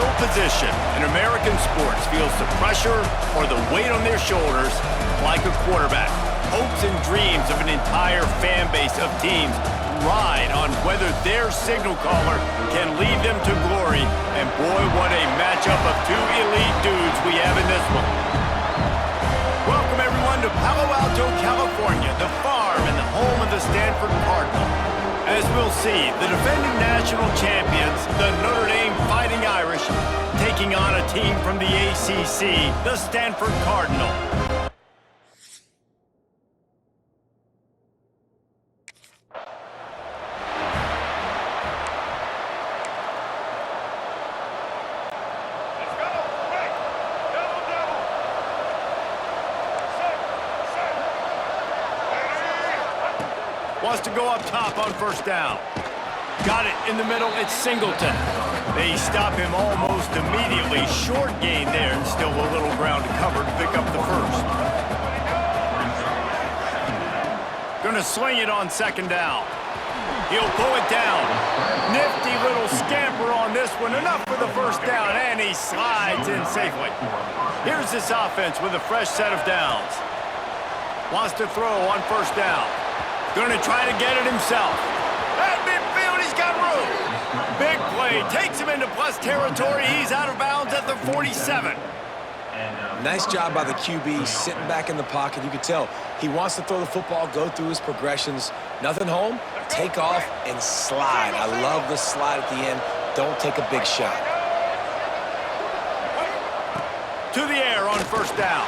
no position in American sports feels the pressure or the weight on their shoulders like a quarterback. Hopes and dreams of an entire fan base of teams ride on whether their signal caller can lead them to glory. And boy, what a matchup of two elite dudes we have in this one. Welcome everyone to Palo Alto, California, the farm and the home of the Stanford Cardinal. As we'll see, the defending national champions, the Notre Dame Fighting Irish, taking on a team from the ACC, the Stanford Cardinal. Wants to go up top on first down. Got it in the middle, it's Singleton. They stop him almost immediately. Short gain there and still a little ground to cover to pick up the first. Gonna sling it on second down. He'll pull it down. Nifty little scamper on this one. Enough for the first down, and he slides in safely. Here's this offense with a fresh set of downs. Wants to throw on first down. Gonna try to get it himself. At midfield, he's got room. Big play, takes him into plus territory. He's out of bounds at the 47. Nice job by the QB, sitting back in the pocket. You can tell he wants to throw the football, go through his progressions. Nothing home, take off and slide. I love the slide at the end. Don't take a big shot. To the air on first down.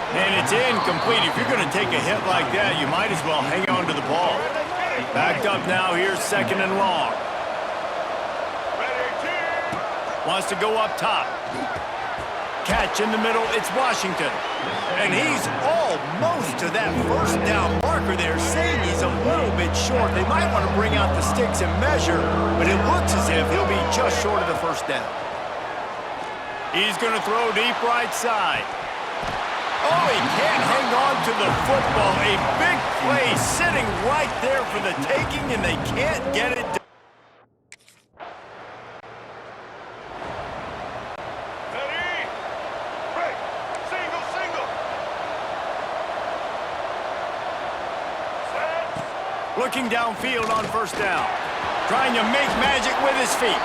And it's incomplete. If you're going to take a hit like that, you might as well hang on to the ball. Backed up now, here's second and long. Wants to go up top. Catch in the middle, it's Washington. And he's almost to that first down marker there, saying he's a little bit short. They might want to bring out the sticks and measure, but it looks as if he'll be just short of the first down. He's going to throw deep right side. Oh, he can't hang on to the football. A big play sitting right there for the taking, and they can't get it done. Looking downfield on first down. Trying to make magic with his feet.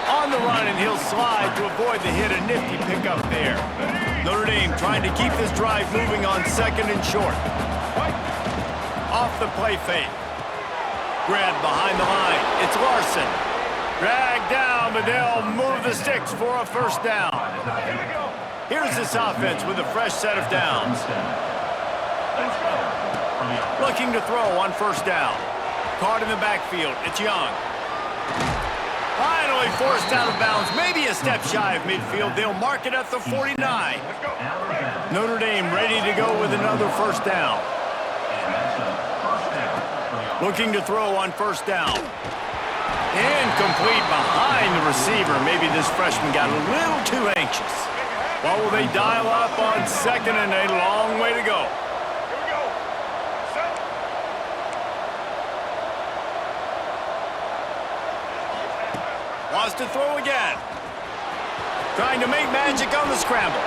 On the run, and he'll slide to avoid the hit. A nifty pickup there. Notre Dame trying to keep this drive moving on second and short. Off the play fake. Grabbed behind the line. It's Larson. Dragged down, but they'll move the sticks for a first down. Here's this offense with a fresh set of downs. Looking to throw on first down. Caught in the backfield. It's Young. Finally forced out of bounds, maybe a step shy of midfield. They'll mark it at the 49. Notre Dame ready to go with another first down. Looking to throw on first down. Incomplete behind the receiver. Maybe this freshman got a little too anxious. Well, will they dial up on second and a long way to go? Wants to throw again. Trying to make magic on the scramble.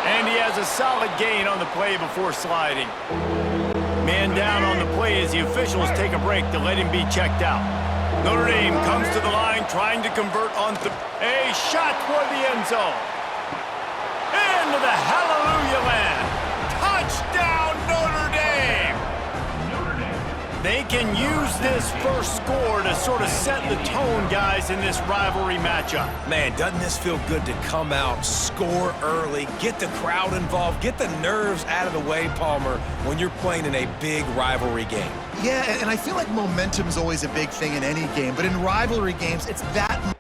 And he has a solid gain on the play before sliding. Man down on the play as the officials take a break to let him be checked out. Notre Dame comes to the line trying to convert on a shot toward the end zone. Into the hallelujah land. Touchdown Notre Dame! They can use this first score to sort of set the tone, guys, in this rivalry matchup. Man, doesn't this feel good to come out, score early, get the crowd involved, get the nerves out of the way, Palmer, when you're playing in a big rivalry game? Yeah, and I feel like momentum's always a big thing in any game, but in rivalry games, it's that.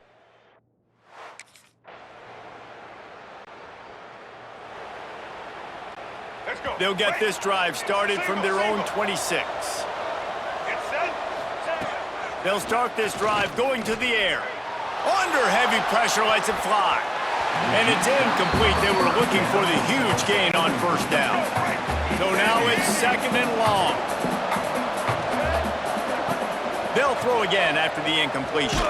They'll get this drive started from their own 26. They'll start this drive going to the air. Under heavy pressure, lets it fly. And it's incomplete. They were looking for the huge gain on first down. So now it's second and long. They'll throw again after the incompletion.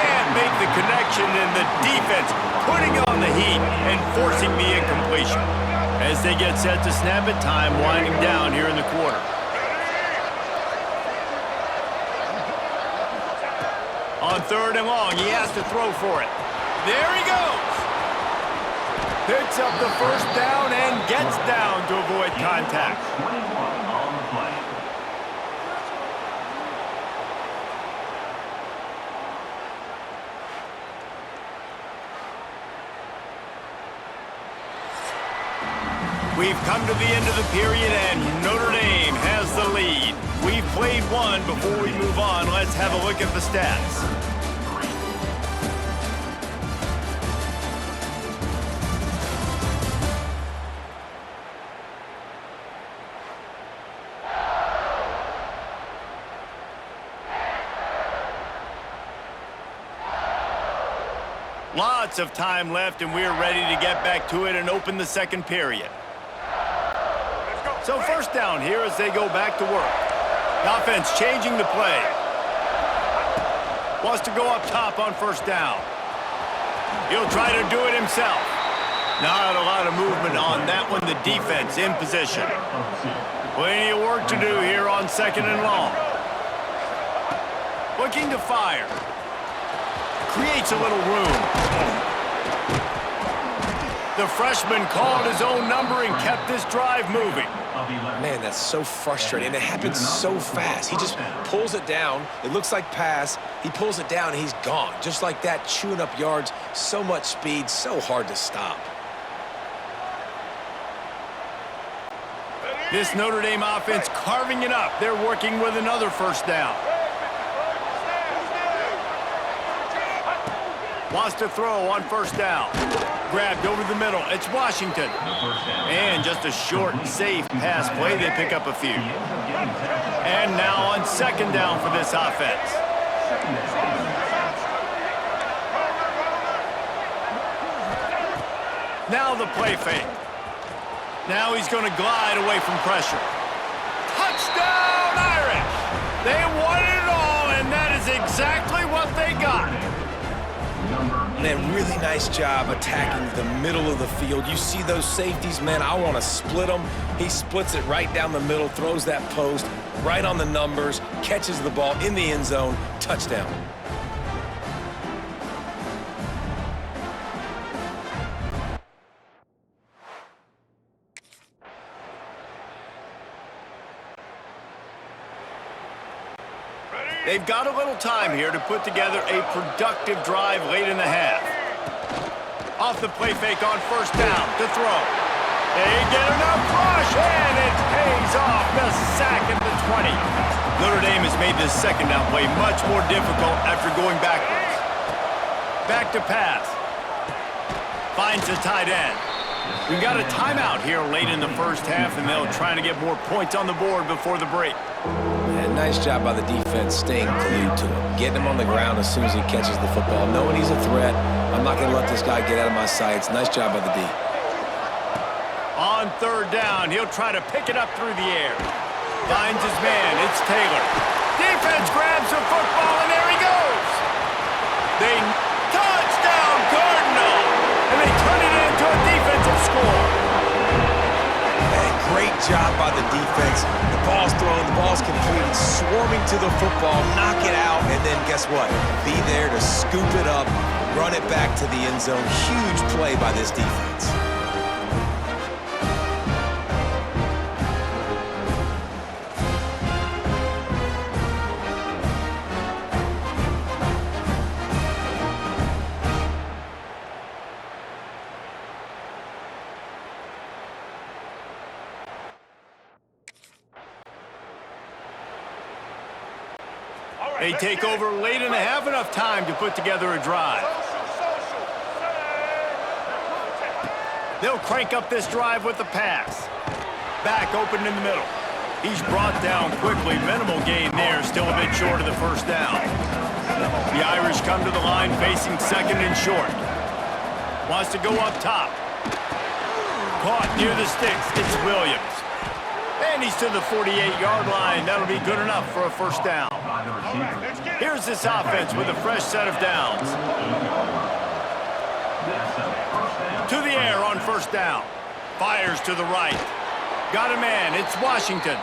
can't make the connection, and the defense putting on the heat and forcing the incompletion. As they get set to snap it, time winding down here in the quarter. On 3rd and long, he has to throw for it. There he goes. Picks up the first down and gets down to avoid contact. We've come to the end of the period, and Notre Dame has the lead. We've played one. Before we move on, let's have a look at the stats. Lots of time left, and we're ready to get back to it and open the second period. So first down here as they go back to work. The offense changing the play. Wants to go up top on first down. He'll try to do it himself. Not a lot of movement on that one. The defense in position. Plenty of work to do here on 2nd and long. Looking to fire. Creates a little room. The freshman called his own number and kept this drive moving. Man, that's so frustrating. And it happens so fast. He just pulls it down. It looks like pass. He pulls it down, and he's gone. Just like that, chewing up yards. So much speed, so hard to stop. This Notre Dame offense carving it up. They're working with another first down. Wants to throw on first down. Grabbed over the middle. It's Washington. And just a short, safe pass play. They pick up a few. And now on 2nd down for this offense. Now the play fake. Now he's going to glide away from pressure. Touchdown, Irish! They won it all, and that is exactly what they got. Man, really nice job attacking the middle of the field. You see those safeties, man, I want to split them. He splits it right down the middle, throws that post, right on the numbers, catches the ball in the end zone, touchdown. They've got a little time here to put together a productive drive late in the half. Off the play fake on first down to throw. They get enough rush, and it pays off. The sack at the 20. Notre Dame has made this 2nd down play much more difficult after going backwards. Back to pass. Finds the tight end. We've got a timeout here late in the first half, and they'll try to get more points on the board before the break. And nice job by the defense staying glued to him, getting him on the ground as soon as he catches the football, knowing he's a threat. I'm not going to let this guy get out of my sights. Nice job by the D. On 3rd down, he'll try to pick it up through the air. Finds his man. It's Taylor. Defense grabs the football, and there he goes. They touchdown Cardinal, and they turn it into a defensive score. Man, great job by the defense. The ball's thrown, the ball's completed, swarming to the football, knock it out, and then guess what? Be there to scoop it up, run it back to the end zone. Huge play by this defense. They take over late in the half, enough time to put together a drive. They'll crank up this drive with the pass. Back open in the middle. He's brought down quickly. Minimal gain there, still a bit short of the first down. The Irish come to the line facing 2nd and short. Wants to go up top. Caught near the sticks. It's Williams. And he's to the 48-yard line. That'll be good enough for a first down. Here's this offense with a fresh set of downs. To the air on first down. Fires to the right. Got a man. It's Washington.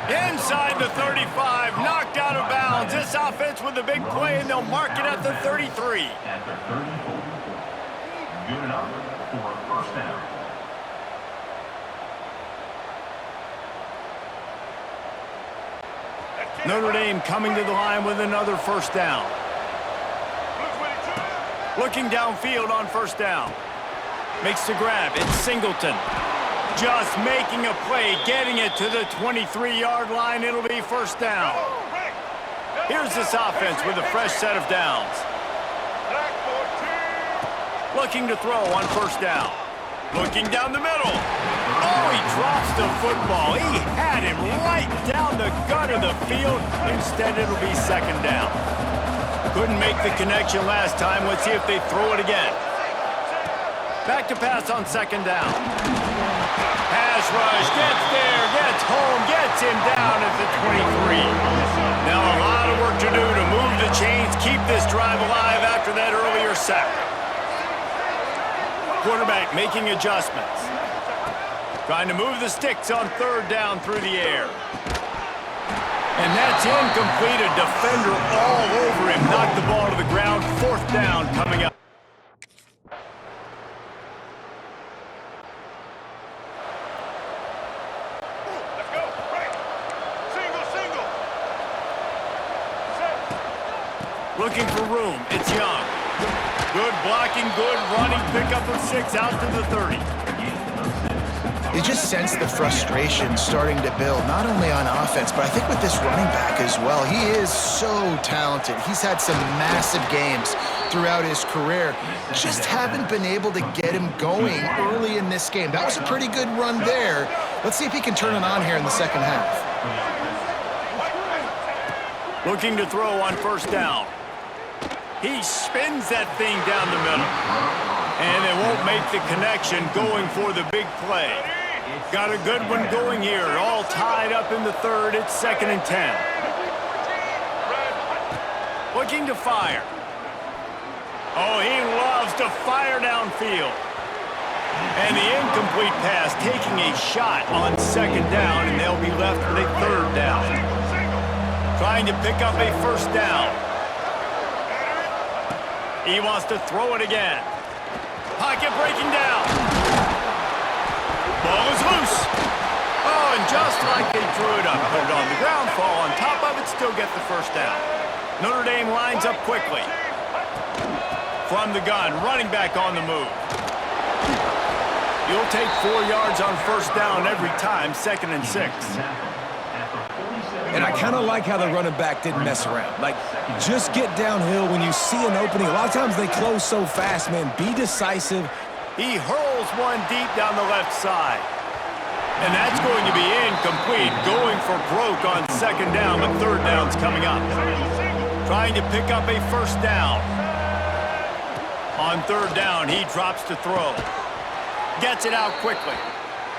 Inside the 35. Knocked out of bounds. This offense with a big play, and they'll mark it at the 33. At the 34. Good enough for a first down. Notre Dame coming to the line with another first down. Looking downfield on first down. Makes the grab. It's Singleton. Just making a play, getting it to the 23-yard line. It'll be first down. Here's this offense with a fresh set of downs. Looking to throw on first down. Looking down the middle. Oh, he drops the football. He had him right down the gut of the field. Instead, it'll be second down. Couldn't make the connection last time. Let's see if they throw it again. Back to pass on second down. Pass rush, gets there, gets home, gets him down at the 23. Now a lot of work to do to move the chains, keep this drive alive after that earlier sack. Quarterback making adjustments. Trying to move the sticks on third down through the air. And that's incomplete. A defender all over him. Knocked the ball to the ground. Fourth down coming up. Looking for room. It's Young. Good blocking, good running. Pickup of 6 out to the 30. You just sense the frustration starting to build, not only on offense, but I think with this running back as well. He is so talented. He's had some massive games throughout his career. Just haven't been able to get him going early in this game. That was a pretty good run there. Let's see if he can turn it on here in the second half. Looking to throw on first down. He spins that thing down the middle. And they won't make the connection going for the big play. Got a good one going here. All tied up in the third. It's 2nd and 10. Looking to fire. Oh, he loves to fire downfield. And the incomplete pass taking a shot on second down, and they'll be left with a third down. Trying to pick up a first down. He wants to throw it again. Pocket breaking down. Ball is loose. Oh, and just like they drew it up, put it on the ground, fall on top of it, still get the first down. Notre Dame lines up quickly. From the gun, running back on the move. You'll take 4 yards on first down every time, 2nd and 6. And I kind of like how the running back didn't mess around. Like, just get downhill when you see an opening. A lot of times they close so fast, man. Be decisive. He hurls one deep down the left side. And that's going to be incomplete. Going for broke on second down, but third down's coming up. Trying to pick up a first down. On third down, he drops to throw. Gets it out quickly.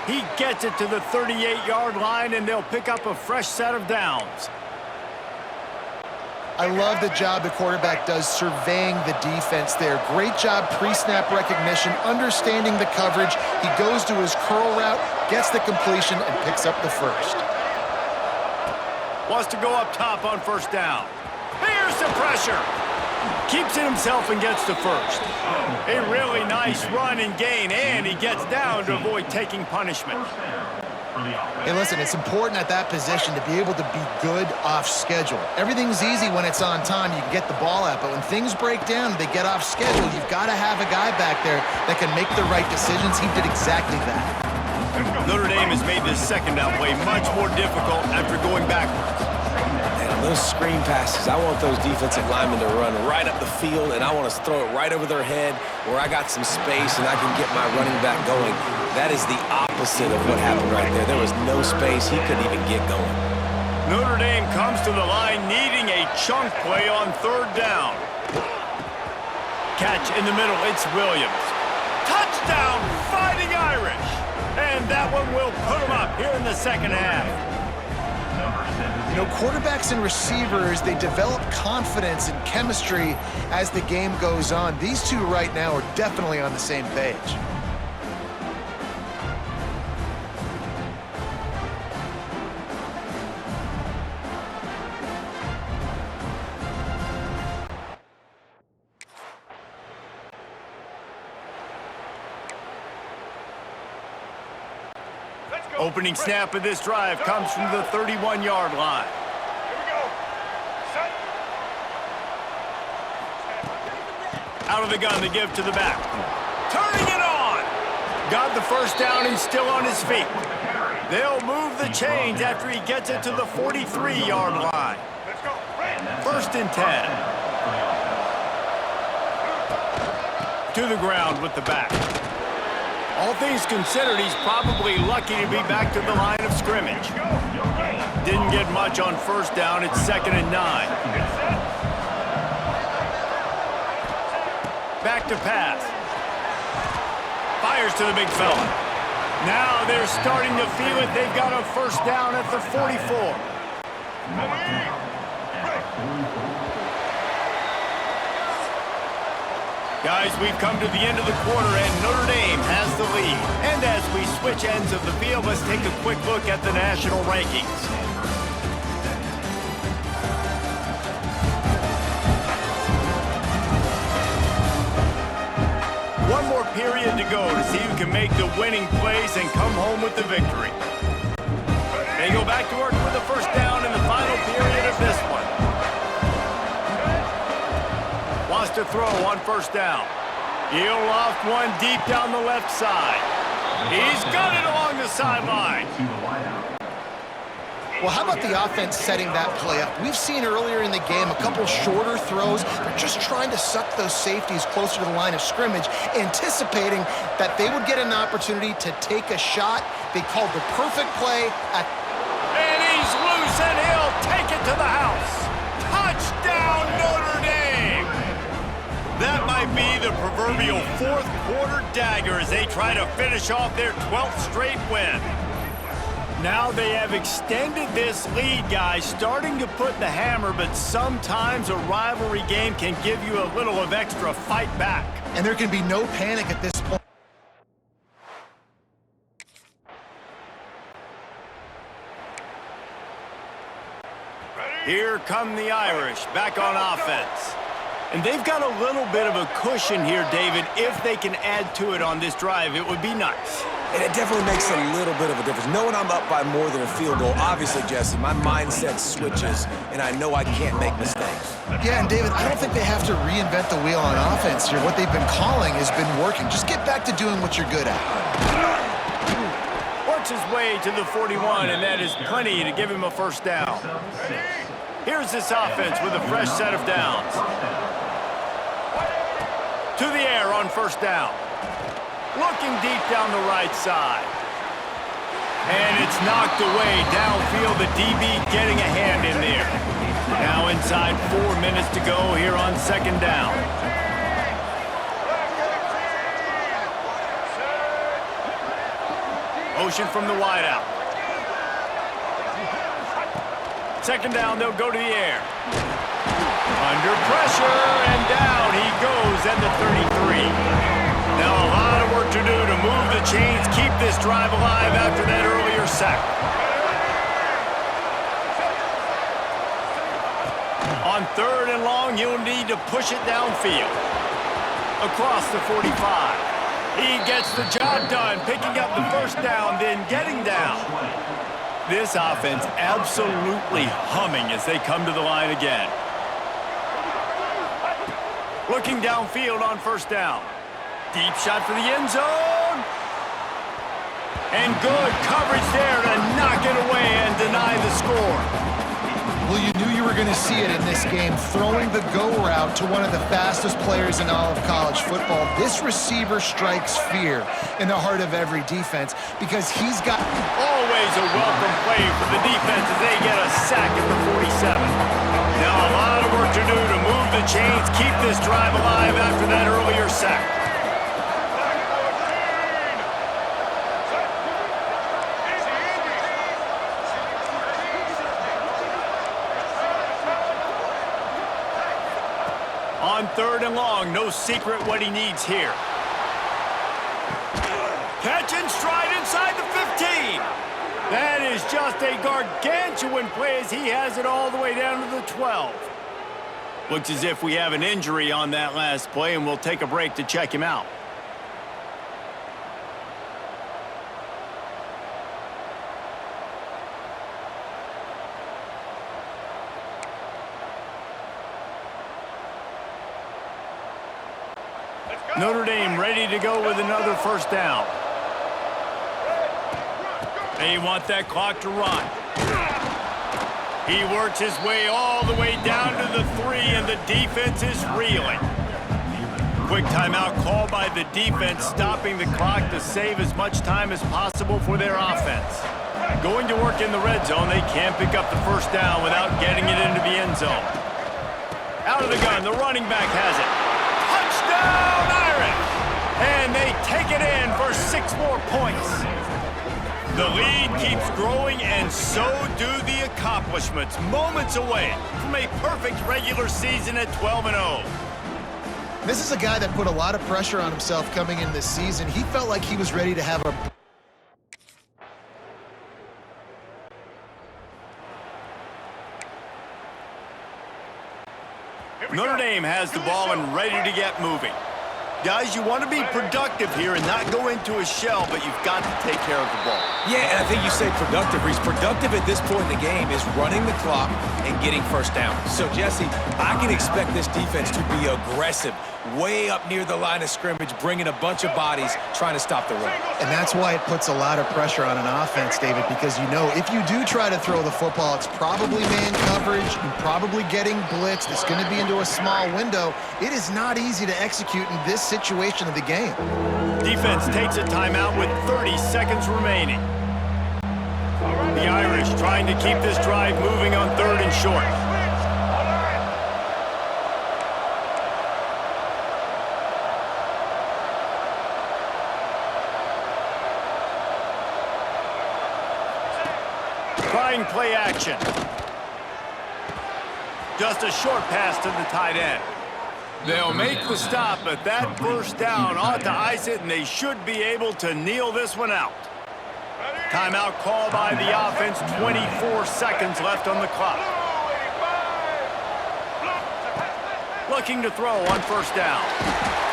He gets it to the 38-yard line, and they'll pick up a fresh set of downs. I love the job the quarterback does surveying the defense there. Great job pre-snap recognition, understanding the coverage. He goes to his curl route, gets the completion, and picks up the first. Wants to go up top on first down. Here's the pressure. Keeps it himself and gets the first. A really nice run and gain, and he gets down to avoid taking punishment. Hey, listen, it's important at that position to be able to be good off schedule. Everything's easy when it's on time. You can get the ball out, but when things break down and they get off schedule, you've got to have a guy back there that can make the right decisions. He did exactly that. Notre Dame has made this second down play much more difficult after going backwards. Those screen passes, I want those defensive linemen to run right up the field, and I want to throw it right over their head where I got some space and I can get my running back going. That is the opposite of what happened right there. There was no space. He couldn't even get going. Notre Dame comes to the line needing a chunk play on third down. Catch in the middle. It's Williams. Touchdown, Fighting Irish. And that one will put him up here in the second half. Number 7. You know, quarterbacks and receivers, they develop confidence and chemistry as the game goes on. These two right now are definitely on the same page. Opening snap of this drive comes from the 31-yard line. Here we go. Set. Out of the gun to give to the back. Turning it on! Got the first down and still on his feet. They'll move the chains after he gets it to the 43-yard line. Let's go. Right. First and 10. To the ground with the back. All things considered, he's probably lucky to be back to the line of scrimmage. Didn't get much on first down. It's 2nd and 9. Back to pass. Fires to the big fella. Now they're starting to feel it. They've got a first down at the 44. Guys, we've come to the end of the quarter, and Notre Dame has the lead. And as we switch ends of the field, let's take a quick look at the national rankings. One more period to go to see who can make the winning plays and come home with the victory. They go back to work with the first down in the final period of this one. Wants to throw on first down. He'll loft one deep down the left side. He's got it along the sideline. Well, how about the offense setting that play up? We've seen earlier in the game a couple shorter throws. They're just trying to suck those safeties closer to the line of scrimmage, anticipating that they would get an opportunity to take a shot. They called the perfect play at... And he's loose, and he'll take it to the house. Touchdown, Notre Dame! That might be the proverbial fourth quarter dagger as they try to finish off their 12th straight win. Now they have extended this lead, guys, starting to put the hammer, but sometimes a rivalry game can give you a little of extra fight back. And there can be no panic at this point. Here come the Irish, back on offense. And they've got a little bit of a cushion here, David. If they can add to it on this drive, it would be nice. And it definitely makes a little bit of a difference. Knowing I'm up by more than a field goal, obviously, Jesse, my mindset switches, and I know I can't make mistakes. Yeah, and David, I don't think they have to reinvent the wheel on offense here. What they've been calling has been working. Just get back to doing what you're good at. Works his way to the 41, and that is plenty to give him a first down. Here's this offense with a fresh set of downs. To the air on first down. Looking deep down the right side. And it's knocked away downfield. The DB getting a hand in there. Now inside 4 minutes to go here on second down. Motion from the wideout. Second down, they'll go to the air. Under pressure, and down he goes at the 33. Now a lot of work to do to move the chains, keep this drive alive after that earlier sack. On third and long, you'll need to push it downfield. Across the 45. He gets the job done, picking up the first down, then getting down. This offense absolutely humming as they come to the line again. Looking downfield on first down. Deep shot for the end zone. And good coverage there to knock it away and deny the score. Well, you knew you were going to see it in this game, throwing the go route to one of the fastest players in all of college football. This receiver strikes fear in the heart of every defense because he's got... Always a welcome play for the defense as they get a sack at the 47. Now a lot of work to do to move the chains, keep this drive alive after that earlier sack. 3rd and long. No secret what he needs here. Catch and stride inside the 15. That is just a gargantuan play as he has it all the way down to the 12. Looks as if we have an injury on that last play, and we'll take a break to check him out. Notre Dame ready to go with another first down. They want that clock to run. He works his way all the way down to the 3, and the defense is reeling. Quick timeout called by the defense, stopping the clock to save as much time as possible for their offense. Going to work in the red zone, they can't pick up the first down without getting it into the end zone. Out of the gun, the running back has it. Touchdown, Irish! And they take it in for 6 more points. The lead keeps growing, and so do the accomplishments. Moments away from a perfect regular season at 12-0. This is a guy that put a lot of pressure on himself coming in this season. He felt like he was ready to have a... Notre Dame has the ball and ready to get moving. Guys, you want to be productive here and not go into a shell, but you've got to take care of the ball. Yeah, and I think you say productive, Reese. Productive at this point in the game is running the clock and getting first down. So, Jesse, I can expect this defense to be aggressive, way up near the line of scrimmage, bringing a bunch of bodies, trying to stop the run. And that's why it puts a lot of pressure on an offense, David, because you know if you do try to throw the football, it's probably man coverage, you're probably getting blitzed, it's going to be into a small window. It is not easy to execute in this situation of the game. Defense takes a timeout with 30 seconds remaining. The Irish trying to keep this drive moving on 3rd and short. Trying play action. Just a short pass to the tight end. They'll make the stop, but that first down ought to ice it, and they should be able to kneel this one out. Timeout called by the offense, 24 seconds left on the clock. Looking to throw on first down.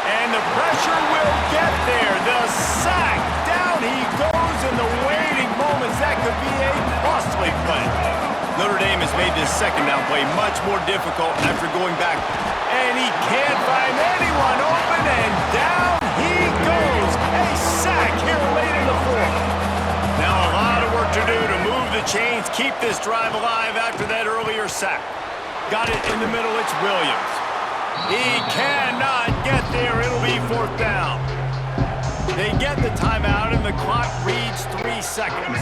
And the pressure will get there. The sack. Down he goes in the waiting moments. That could be a costly play. Notre Dame has made this second down play much more difficult after going back. And he can't find anyone open, and down he goes. A sack here late in the 4th. Now a lot of work to do to move the chains, keep this drive alive after that earlier sack. Got it in the middle, it's Williams. He cannot get there, it'll be 4th down. They get the timeout and the clock reads 3 seconds.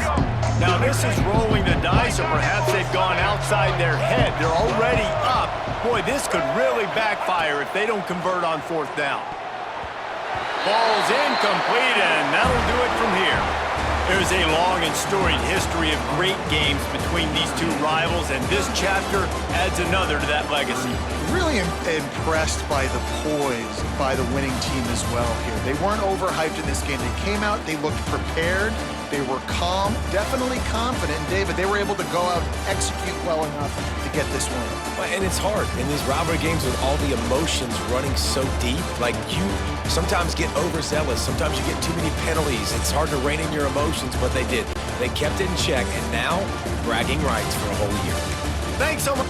Now this is rolling the dice, or perhaps they've gone outside their head. They're already up. Boy, this could really backfire if they don't convert on 4th down. Ball's incomplete, and that'll do it from here. There's a long and storied history of great games between these two rivals, and this chapter adds another to that legacy. Really impressed by the poise by the winning team as well here. They weren't overhyped in this game. They came out, they looked prepared, they were calm, definitely confident. And David, they were able to go out and execute well enough to get this win. And it's hard in these rivalry games with all the emotions running so deep. Like, you sometimes get overzealous. Sometimes you get too many penalties. It's hard to rein in your emotions, but they did. They kept it in check, and now bragging rights for a whole year. Thanks so much.